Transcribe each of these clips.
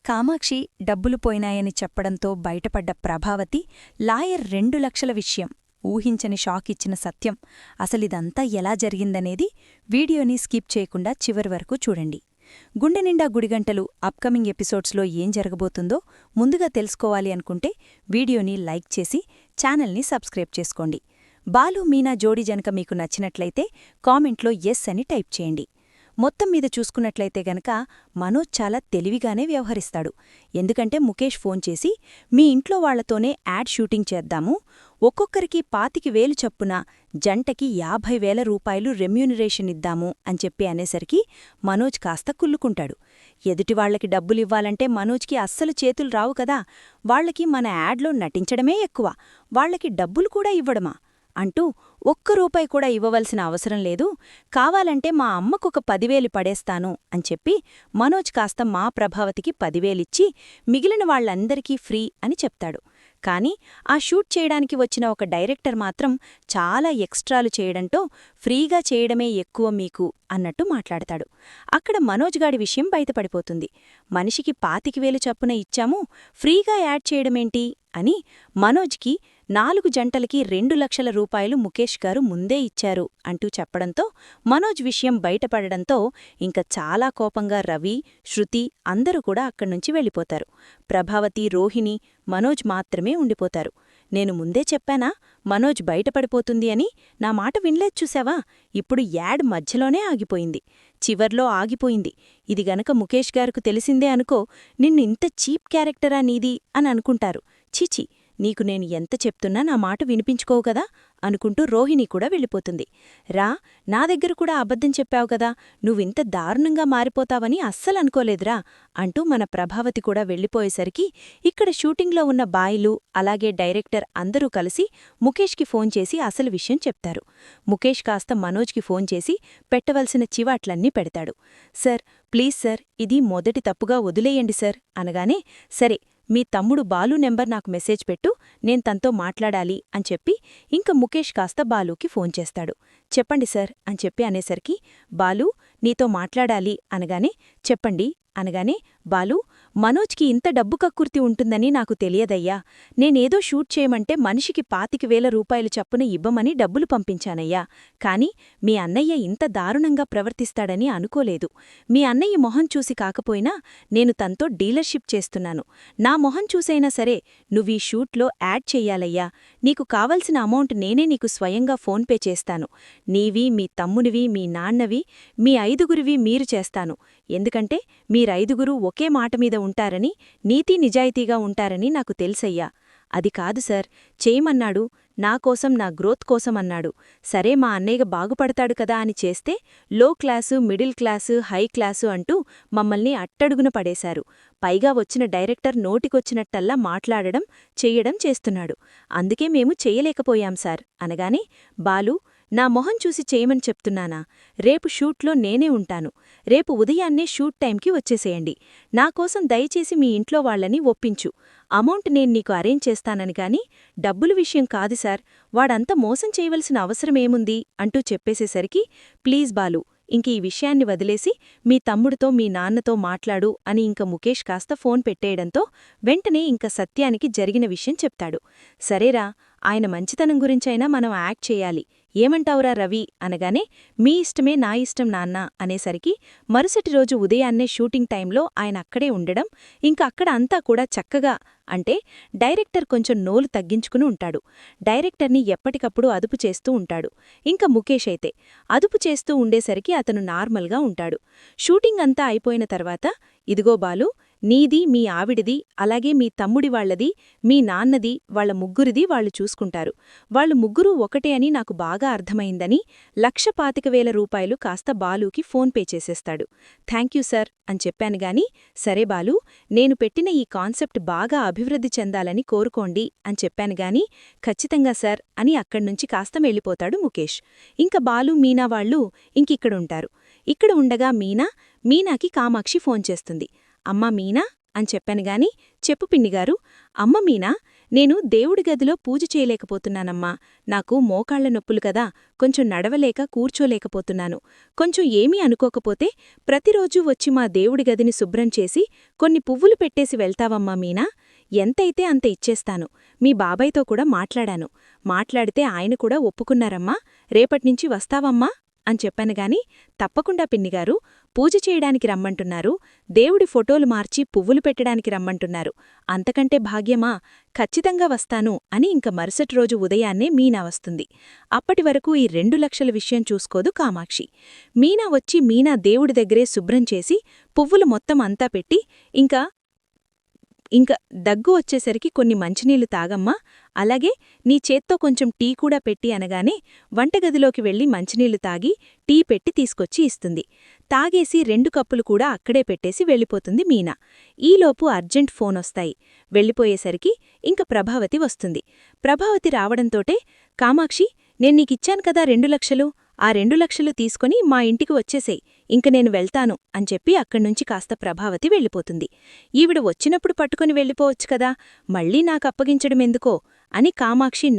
కామాక్షి డబ్బులు పోయినాయని చెప్పడంతో బయటపడ్డ ప్రభావతి లాయర్ 2 లక్షల విషయం ఊహించని షాకిచ్చిన సత్యం అసలిదంతా ఎలా జరిగిందనేది వీడియోని స్కిప్ చేయకుండా చివరి వరకు చూడండి. గుండెనిండా గుడిగంటలు అప్కమింగ్ ఎపిసోడ్స్లో ఏం జరగబోతుందో ముందుగా తెలుసుకోవాలి అనుకుంటే వీడియోని లైక్ చేసి ఛానల్ని సబ్స్క్రైబ్ చేసుకోండి. బాలు మీనా జోడీ జనక మీకు నచ్చినట్లయితే కామెంట్లో ఎస్ అని టైప్ చేయండి. మొత్తం మీద చూసుకున్నట్లయితే గనక మనోజ్ చాలా తెలివిగానే వ్యవహరిస్తాడు. ఎందుకంటే ముఖేష్ ఫోన్ చేసి మీ ఇంట్లో వాళ్లతోనే యాడ్ షూటింగ్ చేద్దాము, ఒక్కొక్కరికి 25,000 చప్పున జంటకి 50,000 రూపాయలు రెమ్యూనరేషన్ ఇద్దాము అని చెప్పి అనేసరికి మనోజ్ కాస్త కుళ్ళుకుంటాడు. ఎదుటివాళ్లకి డబ్బులివ్వాలంటే మనోజ్కి అస్సలు చేతులు రావు కదా, వాళ్లకి మన యాడ్లో నటించడమే ఎక్కువ, వాళ్లకి డబ్బులు కూడా ఇవ్వడమా అంటూ ఒక్క రూపాయి కూడా ఇవ్వవలసిన అవసరం లేదు, కావాలంటే మా అమ్మకొక 10,000 పడేస్తాను అని చెప్పి మనోజ్ కాస్త మా ప్రభావతికి 10,000 ఇచ్చి మిగిలిన వాళ్లందరికీ ఫ్రీ అని చెప్తాడు. కాని ఆ షూట్ చేయడానికి వచ్చిన ఒక డైరెక్టర్ మాత్రం చాలా ఎక్స్ట్రాలు చేయడంతో ఫ్రీగా చేయడమే ఎక్కువ మీకు అన్నట్టు మాట్లాడతాడు. అక్కడ మనోజ్ గాడి విషయం బయటపడిపోతుంది. మనిషికి 25,000 చప్పున ఇచ్చాము, ఫ్రీగా యాడ్ చేయడమేంటి అని మనోజ్కి 4 జంటలకి 2 లక్షల రూపాయలు ముఖేష్ గారు ముందే ఇచ్చారు అంటూ చెప్పడంతో మనోజ్ విషయం బయటపడడంతో ఇంక చాలా కోపంగా రవి, శృతి అందరూ కూడా అక్కడ్నుంచి వెళ్ళిపోతారు. ప్రభావతి, రోహిణి, మనోజ్ మాత్రమే ఉండిపోతారు. నేను ముందే చెప్పానా మనోజ్ బయటపడిపోతుంది అని, నా మాట వినలేదు చూశావా, ఇప్పుడు యాడ్ మధ్యలోనే ఆగిపోయింది, చివర్లో ఆగిపోయింది. ఇది గనక ముఖేష్ గారికి తెలిసిందే అనుకో, నిన్ను ఇంత చీప్ క్యారెక్టరా నీది అని అనుకుంటారు. చీచి, నీకు నేను ఎంత చెప్తున్నా నా మాట వినిపించుకోవు కదా అనుకుంటూ రోహిణి కూడా వెళ్ళిపోతుంది. రా, నా దగ్గర కూడా అబద్ధం చెప్పావు కదా, నువ్వింత దారుణంగా మారిపోతావని అస్సలనుకోలేదురా అంటూ మన ప్రభావతి కూడా వెళ్ళిపోయేసరికి ఇక్కడ షూటింగ్లో ఉన్న బాయిలు అలాగే డైరెక్టర్ అందరూ కలిసి ముఖేష్కి ఫోన్ చేసి అసలు విషయం చెప్తారు. ముఖేష్ కాస్త మనోజ్కి ఫోన్ చేసి పెట్టవలసిన చివాట్లన్నీ పెడతాడు. సార్, ప్లీజ్ సార్, ఇది మొదటి తప్పుగా వదిలేయండి సార్ అనగానే, సరే మీ తమ్ముడు బాలు నెంబర్ నాకు మెసేజ్ పెట్టు, నేను తనతో మాట్లాడాలి అని చెప్పి ఇంక ముఖేష్ కాస్త బాలుకి ఫోన్ చేస్తాడు. చెప్పండి సార్ అని చెప్పి అనేసరికి బాలు నీతో మాట్లాడాలి అనగానే, చెప్పండి అనగానే బాలు, మనోజ్కి ఇంత డబ్బు కక్కుర్తి ఉంటుందని నాకు తెలియదయ్యా, నేనేదో షూట్ చేయమంటే మనిషికి 25,000 రూపాయలు చప్పున ఇవ్వమని డబ్బులు పంపించానయ్యా, కాని మీ అన్నయ్య ఇంత దారుణంగా ప్రవర్తిస్తాడని అనుకోలేదు. మీ అన్నయ్య మొహం చూసి కాకపోయినా నేను తనతో డీలర్షిప్ చేస్తున్నాను, నా మొహం చూసైనా సరే నువ్వీ షూట్లో యాడ్ చెయ్యాలయ్యా, నీకు కావలసిన అమౌంట్ నేనే నీకు స్వయంగా ఫోన్పే చేస్తాను, నీవి, మీ తమ్మునివి, మీ నాన్నవి, మీ 5గురివి మీరు చేస్తాను, ఎందుకంటే మీరైదుగురూ ఒకే మాట మీద ఉంటారని, నీతి నిజాయితీగా ఉంటారని నాకు తెలుసయ్యా. అది కాదు సార్, చేయమన్నాడు, నాకోసం, నా గ్రోత్ కోసం అన్నాడు. సరే మా అన్నయ్య బాగుపడతాడు కదా అని చేస్తే లో class, middle class, high class అంటూ మమ్మల్ని అట్టడుగున పడేశారు. పైగా వచ్చిన డైరెక్టర్ నోటికొచ్చినట్టల్లా మాట్లాడడం, చెయ్యడం చేస్తున్నాడు. అందుకే మేము చెయ్యలేకపోయాం సార్ అనగానే, బాలు, నా మొహం చూసి చేయమని చెప్తున్నానా, రేపు షూట్లో నేనే ఉంటాను, రేపు ఉదయాన్నే షూట్ టైంకి వచ్చేసేయండి, నాకోసం దయచేసి మీ ఇంట్లో వాళ్లని ఒప్పించు, అమౌంట్ నేను నీకు అరేంజ్ చేస్తానని గాని డబ్బుల విషయం కాదు సార్, వాడంత మోసం చేయవలసిన అవసరమేముంది అంటూ చెప్పేసేసరికి, ప్లీజ్ బాలు, ఇంక ఈ విషయాన్ని వదిలేసి మీ తమ్ముడితో, మీ నాన్నతో మాట్లాడు అని ఇంక ముఖేష్ కాస్త ఫోన్ పెట్టేయడంతో వెంటనే ఇంక సత్యానికి జరిగిన విషయం చెప్తాడు. సరేరా, ఆయన మంచితనం గురించైనా మనం యాక్ట్ చేయాలి, ఏమంటావురా రవి అనగానే, మీ ఇష్టమే నా ఇష్టం నాన్న అనేసరికి మరుసటి రోజు ఉదయాన్నే షూటింగ్ టైంలో ఆయన అక్కడే ఉండడం, ఇంక అక్కడ అంతా కూడా చక్కగా, అంటే డైరెక్టర్ కొంచెం నోలు తగ్గించుకుని ఉంటాడు, డైరెక్టర్ని ఎప్పటికప్పుడు అదుపు చేస్తూ ఉంటాడు. ఇంక ముఖేష్ అయితే అదుపు చేస్తూ ఉండేసరికి అతను నార్మల్గా ఉంటాడు. షూటింగ్ అంతా అయిపోయిన తర్వాత, ఇదిగో బాలు, నీది, మీ ఆవిడిది, అలాగే మీ తమ్ముడి వాళ్లది, మీ నాన్నది, వాళ్ల ముగ్గురిది వాళ్లు చూసుకుంటారు, వాళ్లు ముగ్గురూ ఒకటే అని నాకు బాగా అర్థమైందని 1,25,000 రూపాయలు కాస్త బాలుకి ఫోన్ పే చేసేస్తాడు. థ్యాంక్యూ సార్ అని చెప్పానుగాని, సరే బాలు, నేను పెట్టిన ఈ కాన్సెప్ట్ బాగా అభివృద్ధి చెందాలని కోరుకోండి అని చెప్పానుగాని, ఖచ్చితంగా సార్ అని అక్కడ్నుంచి కాస్త వెళ్ళిపోతాడు ముఖేష్. ఇంక బాలు, మీనా వాళ్లు ఇంకిక్కడుంటారు. ఇక్కడ ఉండగా మీనాకి కామాక్షి ఫోన్ చేస్తుంది. అమ్మా మీనా అని చెప్పానుగాని, చెప్పు పిన్నిగారు. అమ్మ మీనా, నేను దేవుడి గదిలో పూజ చేయలేకపోతున్నానమ్మా. నాకు మోకాళ్ల నొప్పులు కదా, కొంచెం నడవలేక కూర్చోలేకపోతున్నాను. కొంచెం ఏమీ అనుకోకపోతే ప్రతిరోజూ వచ్చి మా దేవుడి గదిని శుభ్రం చేసి కొన్ని పువ్వులు పెట్టేసి వెళ్తావమ్మా మీనా? ఎంతైతే అంత ఇచ్చేస్తాను. మీ బాబాయ్తో కూడా మాట్లాడాను. మాట్లాడితే ఆయన కూడా ఒప్పుకున్నారమ్మా. రేపట్నించి వస్తావమ్మా అని చెప్పానుగాని, తప్పకుండా పిన్నిగారు. పూజ చేయడానికి రమ్మంటున్నారు, దేవుడి ఫోటోలు మార్చి పువ్వులు పెట్టడానికి రమ్మంటున్నారు. అంతకంటే భాగ్యమా? ఖచ్చితంగా వస్తాను అని ఇంక మరుసటి రోజు ఉదయాన్నే మీనా వస్తుంది. అప్పటివరకు ఈ 2 లక్షల విషయం చూసుకోదు కామాక్షి. మీనా వచ్చి మీనా దేవుడి దగ్గరే శుభ్రం చేసి పువ్వులు మొత్తం అంతా పెట్టి ఇంక దగ్గు వచ్చేసరికి కొన్ని మంచినీళ్లు తాగమ్మా, అలాగే నీ చేత్తో కొంచెం టీ కూడా పెట్టి అనగానే వంటగదిలోకి వెళ్లి మంచినీళ్లు తాగి టీ పెట్టి తీసుకొచ్చి ఇస్తుంది. తాగేసి 2 కప్పులు కూడా అక్కడే పెట్టేసి వెళ్ళిపోతుంది మీనా. ఈలోపు అర్జెంట్ ఫోనొస్తాయి. వెళ్ళిపోయేసరికి ఇంక ప్రభావతి వస్తుంది. ప్రభావతి రావడంతోటే, కామాక్షి, నేన్నీకిచ్చాను కదా 2 లక్షలు, ఆ 2 లక్షలు తీసుకొని మా ఇంటికి వచ్చేసేయ్, ఇంక నేను వెళ్తాను అని చెప్పి అక్కడ్నుంచి కాస్త ప్రభావతి వెళ్ళిపోతుంది. ఈవిడ వచ్చినప్పుడు పట్టుకుని వెళ్ళిపోవచ్చు కదా, మళ్ళీ నాకప్పగించడమెందుకో అని కామాక్షి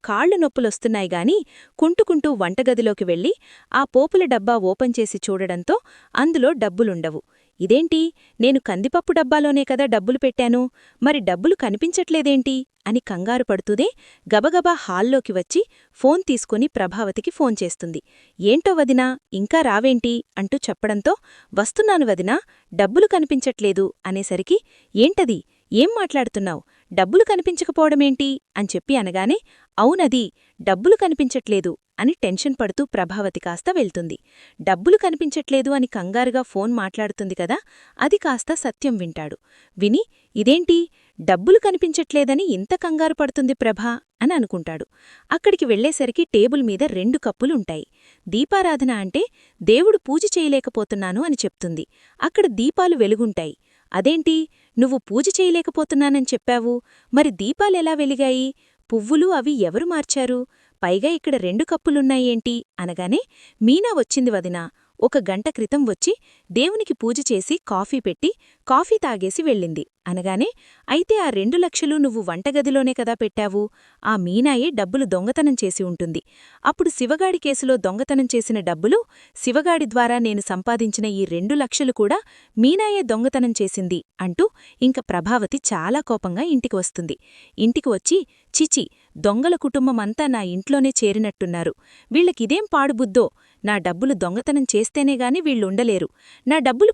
కాళ్లు నొప్పులొస్తున్నాయి గాని కుంటుకుంటూ వంటగదిలోకి వెళ్ళి ఆ పోపుల డబ్బా ఓపెన్ చేసి చూడడంతో అందులో డబ్బులుండవు. ఇదేంటి, నేను కందిపప్పు డబ్బాలోనే కదా డబ్బులు పెట్టాను, మరి డబ్బులు కనిపించట్లేదేంటి అని కంగారు పడుతూనే గబగబా హాల్లోకి వచ్చి ఫోన్ తీసుకుని ప్రభావతికి ఫోన్ చేస్తుంది. ఏంటో వదినా, ఇంకా రావేంటి అంటూ చెప్పడంతో, వస్తున్నాను వదినా, డబ్బులు కనిపించట్లేదు అనేసరికి, ఏంటది, ఏం మాట్లాడుతున్నావు, డబ్బులు కనిపించకపోవడమేంటి అని చెప్పి అనగానే, అవునది, డబ్బులు కనిపించట్లేదు అని టెన్షన్ పడుతూ ప్రభావతి కాస్త వెళ్తుంది. డబ్బులు కనిపించట్లేదు అని కంగారుగా ఫోన్ మాట్లాడుతుంది కదా, అది కాస్త సత్యం వింటాడు. విని, ఇదేంటి, డబ్బులు కనిపించట్లేదని ఇంత కంగారు పడుతుంది ప్రభా అని అనుకుంటాడు. అక్కడికి వెళ్లేసరికి టేబుల్ మీద 2 కప్పులుంటాయి. దీపారాధన అంటే దేవుడు పూజ చేయలేకపోతున్నాను అని చెప్తుంది. అక్కడ దీపాలు వెలుగుంటాయి. అదేంటి, నువ్వు పూజ చేయలేకపోతున్నానని చెప్పావు, మరి దీపాలెలా వెలిగాయి, పువ్వులు అవి ఎవరు మార్చారు, పైగా ఇక్కడ 2 కప్పులున్నాయేంటి అనగానే, మీనా వచ్చింది వదినా, 1 గంట క్రితం వచ్చి దేవునికి పూజ చేసి కాఫీ పెట్టి కాఫీ తాగేసి వెళ్ళింది అనగానే, అయితే ఆ 2 లక్షలు నువ్వు వంటగదిలోనే కదా పెట్టావు, ఆ మీనాయే డబ్బులు దొంగతనం చేసి ఉంటుంది. అప్పుడు శివగాడి కేసులో దొంగతనం చేసిన డబ్బులు, శివగాడి ద్వారా నేను సంపాదించిన ఈ 2 లక్షలు కూడా మీనాయే దొంగతనం చేసింది అంటూ ఇంక ప్రభావతి చాలా కోపంగా ఇంటికి వస్తుంది. ఇంటికి వచ్చి, చిచి, దొంగల కుటుంబమంతా నా ఇంట్లోనే చేరినట్టున్నారు, వీళ్ళకిదేం పాడుబుద్దో, నా డబ్బులు దొంగతనం చేస్తేనేగాని వీళ్ళుండలేరు, నా డబ్బులు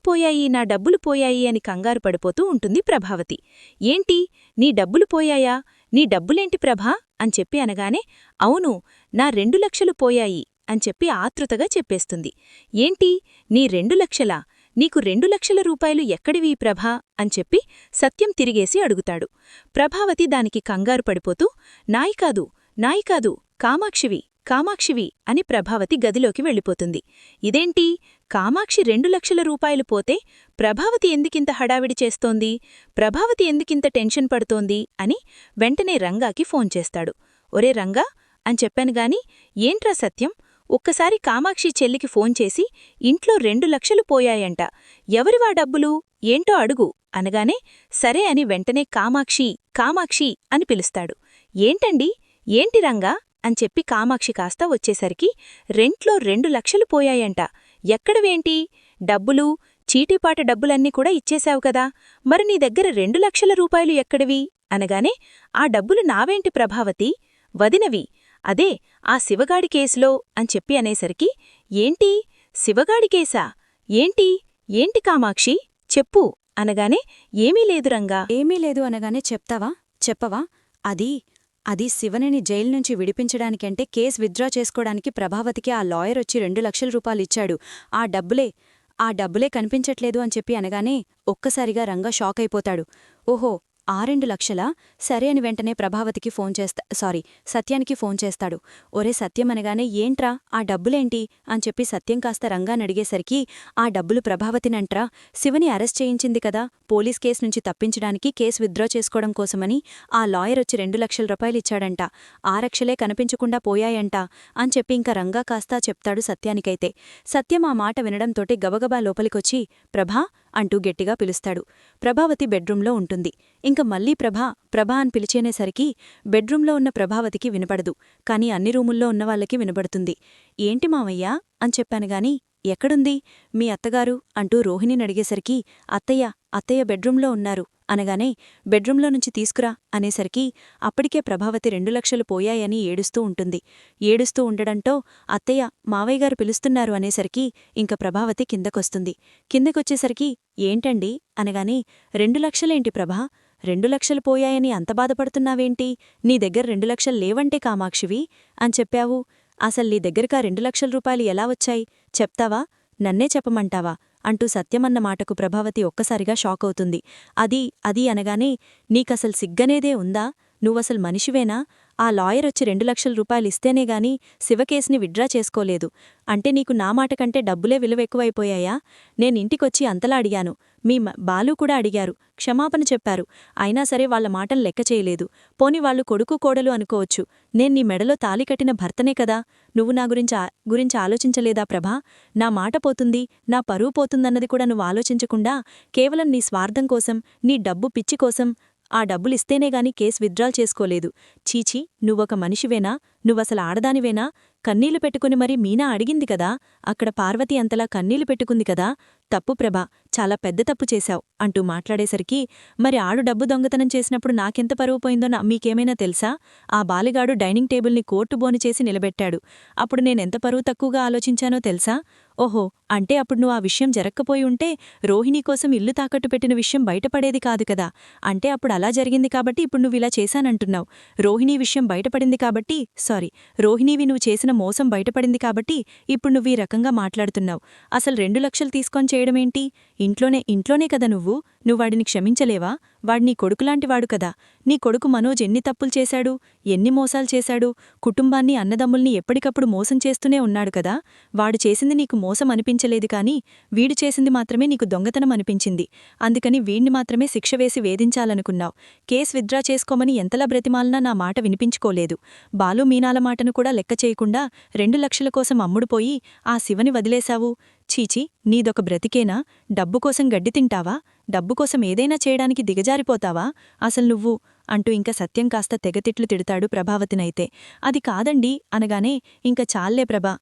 పోయాయి అని కంగారు పడిపోతూ ఉంటుంది ప్రభావతి. ఏంటి, నీ డబ్బులు పోయాయా, నీ డబ్బులేంటి ప్రభా అని చెప్పి అనగానే, అవును, నా 2 లక్షలు పోయాయి అని చెప్పి ఆతృతగా చెప్పేస్తుంది. ఏంటి, నీ 2 లక్షలా, నీకు 2 లక్షల రూపాయలు ఎక్కడివి ప్రభా అని చెప్పి సత్యం తిరిగేసి అడుగుతాడు. ప్రభావతి దానికి కంగారు పడిపోతూ, నాయికాదు, కామాక్షివి అని ప్రభావతి గదిలోకి వెళ్ళిపోతుంది. ఇదేంటి, కామాక్షి 2 లక్షల రూపాయలు పోతే ప్రభావతి ఎందుకింత హడావిడి చేస్తోంది, ప్రభావతి ఎందుకింత టెన్షన్ పడుతోంది అని వెంటనే రంగాకి ఫోన్ చేస్తాడు. ఒరే రంగా అని చెప్పానుగాని, ఏంట్రా సత్యం, ఒక్కసారి కామాక్షి చెల్లికి ఫోన్ చేసి ఇంట్లో 2 లక్షలు పోయాయంట, ఎవరివా డబ్బులు, ఏంటో అడుగు అనగానే, సరే అని వెంటనే కామాక్షి అని పిలుస్తాడు. ఏంటి రంగా అని చెప్పి కామాక్షి కాస్త వచ్చేసరికి, రెంట్లో 2 లక్షలు పోయాయంట, ఎక్కడవేంటి, డబ్బులు, చీటీపాట డబ్బులన్నీ కూడా ఇచ్చేశావు కదా, మరి నీ దగ్గర 2 లక్షల రూపాయలు ఎక్కడివి అనగానే, ఆ డబ్బులు నావేంటి ప్రభావతి, వదినవి, అదే ఆ శివగాడి కేసులో అని చెప్పి అనేసరికి, ఏంటి, శివగాడి కేసా, ఏంటి కామాక్షి, చెప్పు అనగానే, ఏమీ లేదు రంగా. ఏమీ లేదు అనగానే, చెప్పవా, అది శివనిని జైలు నుంచి విడిపించడానికంటే కేసు విత్డ్రా చేసుకోవడానికి ప్రభావతికి ఆ లాయర్ వచ్చి 2 లక్షల రూపాయలు ఇచ్చాడు, ఆ డబ్బులే కనిపించట్లేదు అని చెప్పి అనగానే ఒక్కసారిగా రంగా షాక్ అయిపోతాడు. ఓహో, ఆ 2 లక్షలా, సరే అని వెంటనే సత్యానికి ఫోన్ చేస్తాడు. ఒరే సత్యం అనగానే, ఏంట్రా ఆ డబ్బులేంటి అని చెప్పి సత్యం కాస్త రంగానడిగేసరికి, ఆ డబ్బులు ప్రభావతినంట్రా శివని అరెస్ట్ చేయించింది కదా పోలీస్ కేసు నుంచి తప్పించడానికి, కేసు విత్డ్రా చేసుకోవడం కోసమని ఆ లాయర్ వచ్చి 2 లక్షల రూపాయలిచ్చాడంట, ఆ రక్షలే కనిపించకుండా పోయాయంట అని చెప్పి ఇంక రంగా కాస్తా చెప్తాడు సత్యానికైతే. సత్యం ఆ మాట వినడంతోటి గబగబా లోపలికొచ్చి, ప్రభా అంటూ గట్టిగా పిలుస్తాడు. ప్రభావతి బెడ్రూంలో ఉంటుంది. ఇంక మళ్ళీ ప్రభా అని పిలిచేనేసరికి బెడ్రూంలో ఉన్న ప్రభావతికి వినపడదు. కాని అన్ని రూముల్లో ఉన్నవాళ్ళకి వినబడుతుంది. ఏంటి మావయ్యా అని చెప్పానుగాని ఎక్కడుంది మీ అత్తగారు అంటూ రోహిణినడిగేసరికి అత్తయ్య బెడ్రూంలో ఉన్నారు అనగానే బెడ్రూంలో నుంచి తీసుకురా అనేసరికి అప్పటికే ప్రభావతి 2 లక్షలు పోయాయని ఏడుస్తూ ఉంటుంది. ఏడుస్తూ ఉండడంతో అత్తయ్య మావయ్యగారు పిలుస్తున్నారు అనేసరికి ఇంక ప్రభావతి కిందకొస్తుంది. కిందకొచ్చేసరికి ఏంటండి అనగానే 2 లక్షలేంటి ప్రభా 2 లక్షలు పోయాయని అంత బాధపడుతున్నావేంటి నీ దగ్గర 2 లక్షలు లేవంటే కామాక్షివి అని చెప్పావు. అసలు నీ దగ్గరకా 2 లక్షల రూపాయలు ఎలా వచ్చాయి చెప్తావా నన్నే చెప్పమంటావా అంటూ సత్యమన్న మాటకు ప్రభావతి ఒక్కసారిగా షాకవుతుంది. అది అనగానే నీకసలు సిగ్గనేదే ఉందా నువ్వసలు మనిషివేనా ఆ లాయరొచ్చి 2 లక్షల రూపాయలిస్తేనేగాని శివకేసుని విడ్డ్రా చేసుకోలేదు అంటే నీకు నా మాట కంటే డబ్బులే విలువెక్కువైపోయాయా నేనింటికొచ్చి అంతలా అడిగాను మీ బాలు కూడా అడిగారు క్షమాపణ చెప్పారు అయినా సరే వాళ్ల మాటలు లెక్క చేయలేదు. పోని వాళ్ళు కొడుకు కోడలు అనుకోవచ్చు నేను నీ మెడలో తాళి కట్టిన భర్తనే కదా నువ్వు నా గురించి ఆలోచించలేదా ప్రభా నా మాట పోతుంది నా పరువు పోతుందన్నది కూడా నువ్వు ఆలోచించకుండా కేవలం నీ స్వార్థం కోసం నీ డబ్బు పిచ్చి కోసం ఆ డబ్బులిస్తేనేగాని కేసు విత్డ్రాల్ చేసుకోలేదు. చీచీ నువ్వొక మనిషివేనా నువ్వసలు ఆడదానివేనా కన్నీళ్లు పెట్టుకుని మరి మీనా అడిగింది కదా అక్కడ పార్వతి అంతలా కన్నీళ్లు పెట్టుకుంది కదా తప్పు ప్రభా చాలా పెద్ద తప్పు చేశావు అంటూ మాట్లాడేసరికి మరి ఆడు డబ్బు దొంగతనం చేసినప్పుడు నాకెంత పరువు పోయిందో మీకేమైనా తెలుసా ఆ బాలిగాడు డైనింగ్ టేబుల్ని కోర్టు బోని చేసి నిలబెట్టాడు అప్పుడు నేనెంత పరువు తక్కువగా ఆలోచించానో తెలుసా ఓహో అంటే అప్పుడు నువ్వు ఆ విషయం జరక్కపోయి ఉంటే రోహిణి కోసం ఇల్లు తాకట్టు పెట్టిన విషయం బయటపడేది కాదు కదా అంటే అప్పుడు అలా జరిగింది కాబట్టి ఇప్పుడు నువ్విలా చేశానంటున్నావు రోహిణీ విషయం బయటపడింది కాబట్టి రోహిణీవి నువ్వు చేసిన మోసం బయటపడింది కాబట్టి ఇప్పుడు నువ్వీ రకంగా మాట్లాడుతున్నావు అసలు 2 లక్షలు తీసుకొని చేయడమేంటి ఇంట్లోనే కదా నువ్వు వాడిని క్షమించలేవా వాడు నీ కొడుకులాంటివాడు కదా నీ కొడుకు మనోజ్ ఎన్ని తప్పులు చేశాడు ఎన్ని మోసాలు చేశాడు కుటుంబాన్ని అన్నదమ్ముల్ని ఎప్పటికప్పుడు మోసం చేస్తూనే ఉన్నాడు కదా వాడు చేసింది నీకు మోసం అనిపించలేదు కాని వీడు చేసింది మాత్రమే నీకు దొంగతనం అనిపించింది అందుకని వీణ్ణి మాత్రమే శిక్ష వేసి వేధించాలనుకున్నావు కేసు విత్డ్రా చేసుకోమని ఎంతలా బ్రతిమాలనా నా మాట వినిపించుకోలేదు బాలు మీనాల మాటను కూడా లెక్క చేయకుండా 2 లక్షల కోసం అమ్ముడుపోయి ఆ శివని వదిలేశావు చీచి నీదొక బ్రతికేనా డబ్బు కోసం గడ్డి తింటావా డబ్బు కోసం ఏదైనా చేయడానికి దిగజారిపోతావా అసలు నువ్వు అంటూ ఇంక సత్యం కాస్త తెగతిట్లు తిడతాడు ప్రభావతినైతే. అది కాదండి అనగానే ఇంక చాల్లే ప్రభా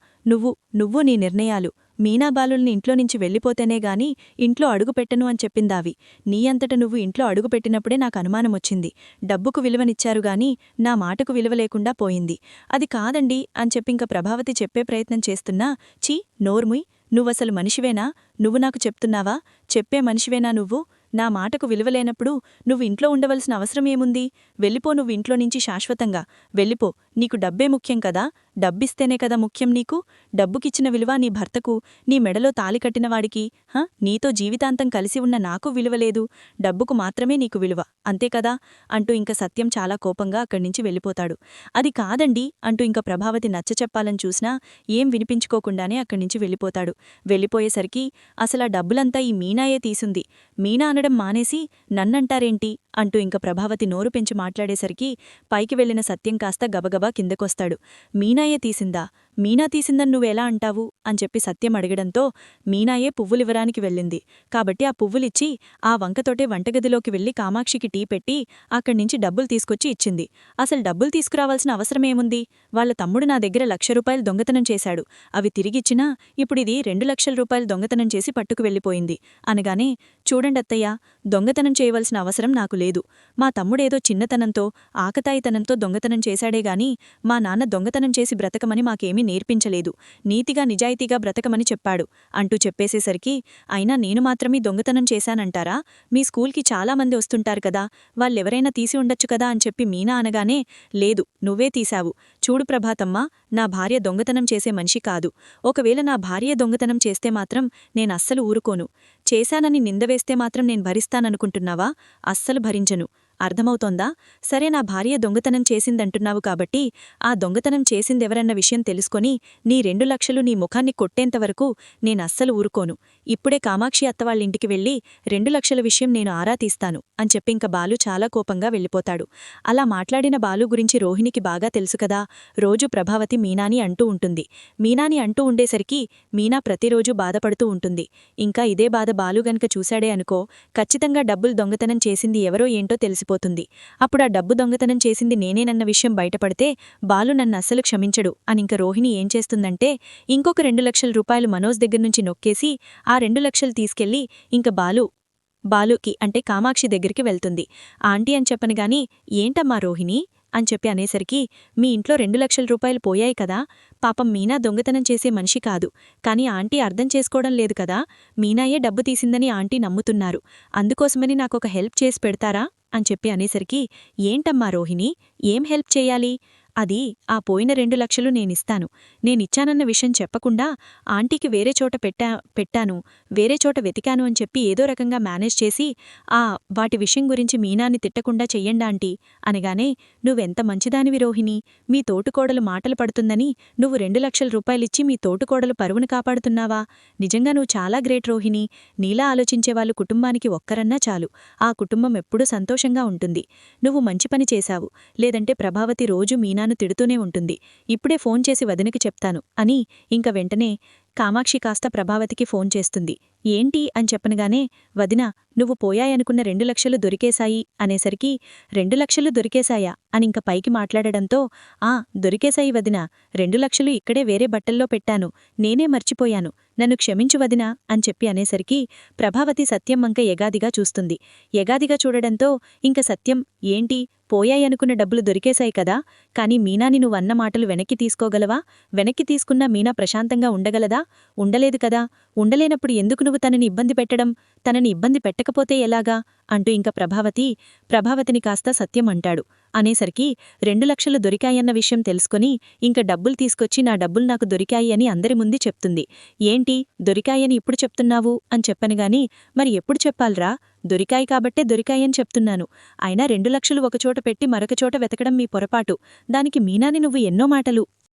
నువ్వు నీ నిర్ణయాలు మీనాబాలుల్ని ఇంట్లో నుంచి వెళ్ళిపోతేనే గాని ఇంట్లో అడుగుపెట్టను అని చెప్పిందావి నీ అంతట నువ్వు ఇంట్లో అడుగుపెట్టినప్పుడే నాకు అనుమానమొచ్చింది డబ్బుకు విలువనిచ్చారుగాని నా మాటకు విలువ లేకుండా పోయింది అది కాదండి అని చెప్పింక ప్రభావతి చెప్పే ప్రయత్నం చేస్తున్నా చీ నోర్ముయ్ నువ్వసలు మనిషివేనా నువ్వు నాకు చెప్తున్నావా చెప్పే మనిషివేనా నువ్వు నా మాటకు విలువలేనప్పుడు నువ్వు ఇంట్లో ఉండవలసిన అవసరమేముంది వెళ్ళిపో నువ్వు ఇంట్లో నుంచి శాశ్వతంగా వెళ్ళిపో నీకు డబ్బే ముఖ్యం కదా డబ్బిస్తేనే కదా ముఖ్యం నీకు డబ్బుకిచ్చిన విలువ నీ భర్తకు నీ మెడలో తాలి కట్టినవాడికి నీతో జీవితాంతం కలిసి ఉన్న నాకు విలువలేదు డబ్బుకు మాత్రమే నీకు విలువ అంతే కదా అంటూ ఇంక సత్యం చాలా కోపంగా అక్కడ్నించి వెళ్ళిపోతాడు. అది కాదండి అంటూ ఇంక ప్రభావతి నచ్చచెప్పాలని చూసినా ఏం వినిపించుకోకుండానే అక్కడ్నించి వెళ్ళిపోతాడు. వెళ్ళిపోయేసరికి అసలా డబ్బులంతా ఈ మీనాయే తీసుంది మీనా అనడం మానేసి నన్నంటారేంటి అంటూ ఇంక ప్రభావతి నోరు పెంచి మాట్లాడేసరికి పైకి వెళ్లిన సత్యం కాస్త గబగబా కిందకొస్తాడు. మీనాయే తీసిందా మీనా తీసిందని నువ్వెలా అంటావు అని చెప్పి సత్యం అడగడంతో మీనాయే పువ్వులివ్వడానికి వెళ్ళింది కాబట్టి ఆ పువ్వులిచ్చి ఆ వంకతోటే వంటగదిలోకి వెళ్లి కామాక్షికి టీ పెట్టి అక్కడ్నించి డబ్బులు తీసుకొచ్చి ఇచ్చింది. అసలు డబ్బులు తీసుకురావాల్సిన అవసరమేముంది వాళ్ల తమ్ముడు నా దగ్గర 1,00,000 రూపాయలు దొంగతనం చేశాడు అవి తిరిగిచ్చినా ఇప్పుడిది 2 లక్షల రూపాయలు దొంగతనం చేసి పట్టుకు వెళ్ళిపోయింది అనగానే చూడండత్తయ్యా దొంగతనం చేయవలసిన అవసరం నాకు లేదు మా తమ్ముడేదో చిన్నతనంతో ఆకతాయితనంతో దొంగతనం చేశాడేగాని మా నాన్న దొంగతనం చేసి బ్రతకమని మాకేమీ నేర్పించలేదు నీతిగా నిజాయితీగా బ్రతకమని చెప్పాడు అంటూ చెప్పేసేసరికి అయినా నేను మాత్రమే దొంగతనం చేశానంటారా మీ స్కూల్కి చాలామంది వస్తుంటారు కదా వాళ్ళెవరైనా తీసి ఉండొచ్చు కదా అని చెప్పి మీనా అనగానే లేదు నువ్వే తీశావు చూడు ప్రభాతమ్మ నా భార్య దొంగతనం చేసే మనిషి కాదు ఒకవేళ నా భార్య దొంగతనం చేస్తే మాత్రం నేనస్సలు ఊరుకోను చేశానని నిందవేస్తే మాత్రం నేను భరిస్తాననుకుంటున్నావా అస్సలు భరించను అర్థమవుతోందా? సరే, నా భార్య దొంగతనం చేసిందంటున్నావు కాబట్టి ఆ దొంగతనం చేసిందెవరన్న విషయం తెలుసుకొని నీ 2 లక్షలు నీ ముఖాన్ని కొట్టేంతవరకు నేనస్సలు ఊరుకోను. ఇప్పుడే కామాక్షి అత్తవాళ్ళింటికి వెళ్ళి 2 లక్షల విషయం నేను ఆరా తీస్తాను అని చెప్పి ఇంక బాలు చాలా కోపంగా వెళ్ళిపోతాడు. అలా మాట్లాడిన బాలు గురించి రోహిణికి బాగా తెలుసు కదా. రోజు ప్రభావతి మీనాని అంటూ ఉంటుంది. మీనాని అంటూ ఉండేసరికి మీనా ప్రతిరోజూ బాధపడుతూ ఉంటుంది. ఇంకా ఇదే బాధ బాలు గనక చూశాడే అనుకో, ఖచ్చితంగా డబ్బులు దొంగతనం చేసింది ఎవరో ఏంటో తెలిసిపోతుంది. అప్పుడా డబ్బు దొంగతనం చేసింది నేనేనన్న విషయం బయటపడితే బాలు నన్నస్సలు క్షమించడు అనింక రోహిణి ఏం చేస్తుందంటే ఇంకొక 2 లక్షల రూపాయలు మనోజ్ దగ్గర్నుంచి నొక్కేసి ఆ 2 లక్షలు తీసుకెళ్లి ఇంక బాలుకి అంటే కామాక్షి దగ్గరికి వెళ్తుంది. ఆంటీ అని చెప్పనుగాని ఏంటమ్మా రోహిణి అని చెప్పి అనేసరికి మీ ఇంట్లో 2 లక్షల రూపాయలు పోయాయి కదా. పాపం మీనా దొంగతనం చేసే మనిషి కాదు. కాని ఆంటీ అర్థం చేసుకోవడం లేదు కదా. మీనాయే డబ్బు తీసిందని ఆంటీ నమ్ముతున్నారు. అందుకోసమని నాకొక హెల్ప్ చేసి పెడతారా అని చెప్పి అనేసరికి ఏంటమ్మా రోహిణి, ఏం హెల్ప్ చేయాలి? అది ఆ పోయిన 2 లక్షలు నేనిస్తాను. నేనిచ్చానన్న విషయం చెప్పకుండా ఆంటీకి వేరే చోట పెట్టాను, వేరే చోట వెతికాను అని చెప్పి ఏదో రకంగా మేనేజ్ చేసి వాటి విషయం గురించి మీనాన్ని తిట్టకుండా చెయ్యండాంటీ అనగానే నువ్వెంత మంచిదానివి రోహిణి. మీ తోటుకోడలు మాటలు పడుతుందని నువ్వు 2 లక్షల రూపాయలిచ్చి మీ తోటుకోడలు పరువును కాపాడుతున్నావా? నిజంగా నువ్వు చాలా గ్రేట్ రోహిణి. నీలా ఆలోచించేవాళ్ళు కుటుంబానికి ఒక్కరన్నా చాలు. ఆ కుటుంబం ఎప్పుడూ సంతోషంగా ఉంటుంది. నువ్వు మంచి పని చేశావు. లేదంటే ప్రభావతి రోజు మీనాను తిడుతూనే ఉంటుంది. ఇప్పుడే ఫోన్ చేసి వదినకి చెప్తాను అని ఇంక వెంటనే కామాక్షి కాస్త ప్రభావతికి ఫోన్ చేస్తుంది. ఏంటి అని చెప్పనగానే వదినా, నువ్వు పోయాయనుకున్న 2 లక్షలు దొరికేశాయి అనేసరికి 2 లక్షలు దొరికేశాయా అనింక పైకి మాట్లాడడంతో దొరికేశాయి వదినా. 2 లక్షలు ఇక్కడే వేరే బట్టల్లో పెట్టాను. నేనే మర్చిపోయాను. నన్ను క్షమించు వదినా అని చెప్పి అనేసరికి ప్రభావతి సత్యం వంక ఎగాదిగా చూస్తుంది. ఎగాదిగా చూడడంతో ఇంక సత్యం ఏంటి పోయాయనుకున్న డబ్బులు దొరికేశాయి కదా. కాని మీనాని నువ్వన్న మాటలు వెనక్కి తీసుకోగలవా? వెనక్కి తీసుకున్నా మీనా ప్రశాంతంగా ఉండగలదా? ఉండలేదు కదా. ఉండలేనప్పుడు ఎందుకు నువ్వు తనని ఇబ్బంది పెట్టడం? తనని ఇబ్బంది పెట్టకపోతే ఎలాగా అంటూ ఇంక ప్రభావతిని కాస్త సత్యం అంటాడు. అనేసరికి 2 లక్షలు దొరికాయన్న విషయం తెలుసుకొని ఇంక డబ్బులు తీసుకొచ్చి నా డబ్బులు నాకు దొరికాయి అని అందరి ముందు చెప్తుంది. ఏంటి దొరికాయని ఇప్పుడు చెప్తున్నావు అని చెప్పనుగాని మరి ఎప్పుడు చెప్పాలరా? దొరికాయి కాబట్టే దొరికాయని చెప్తున్నాను. అయినా 2 లక్షలు ఒకచోట పెట్టి మరొక చోట వెతకడం మీ పొరపాటు. దానికి మీనాని నువ్వు ఎన్నో మాటలు